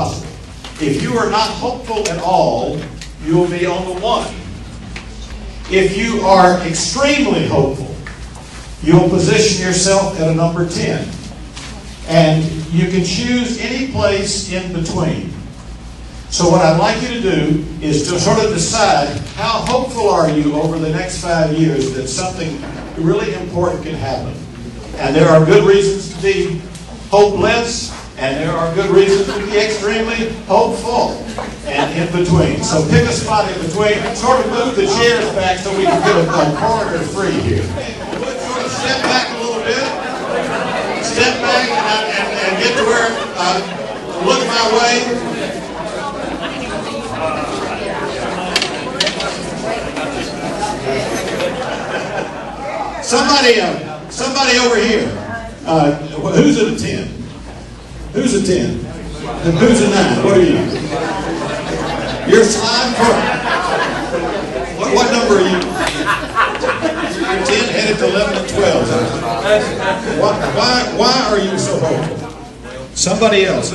possible. If you are not hopeful at all, you will be on the 1. If you are extremely hopeful, you'll position yourself at a number 10. And you can choose any place in between. So what I'd like you to do is to sort of decide how hopeful are you over the next 5 years that something really important can happen. And there are good reasons to be hopeless, and there are good reasons to be extremely hopeful, and in between. So pick a spot in between. Sort of move the chairs back so we can get a corridor free here. Sort of step back a little bit. Step back and get to where, look my way. Somebody over here. Who's at a 10? Who's a 10? Who's a 9? What are you? You're slime for. What number are you? You're 10, headed to 11 and 12. Why are you so hopeful? Somebody else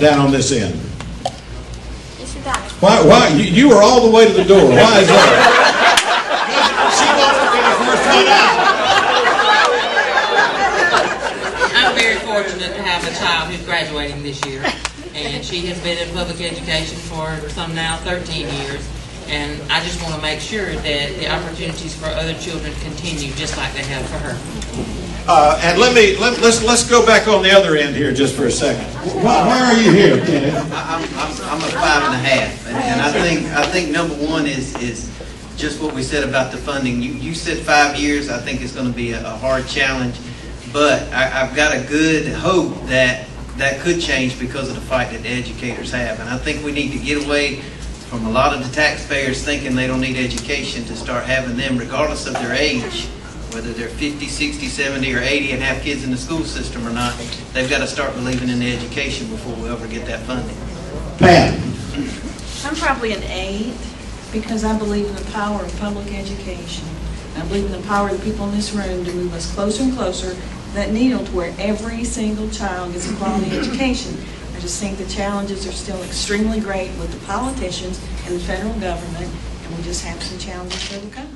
down on this end. Why? You were all the way to the door. Why is that? She wants to be the first one out. I'm very fortunate to have a child who's graduating this year, and she has been in public education for some now 13 years, and I just want to make sure that the opportunities for other children continue just like they have for her. And let's go back on the other end here just for a second. Why are you here, Kenneth? I'm a 5.5, and I think number one is just what we said about the funding. You said 5 years. I think it's going to be a hard challenge, but I've got a good hope that could change because of the fight that the educators have, and I think we need to get away from a lot of the taxpayers thinking they don't need education to start having them, regardless of their age, whether they're 50, 60, 70, or 80 and have kids in the school system or not. They've got to start believing in the education before we ever get that funding. Pam. I'm probably an 8 because I believe in the power of public education. I believe in the power of the people in this room to move us closer and closer to that needle to where every single child gets a quality education. I just think the challenges are still extremely great with the politicians and the federal government, and we just have some challenges for the country.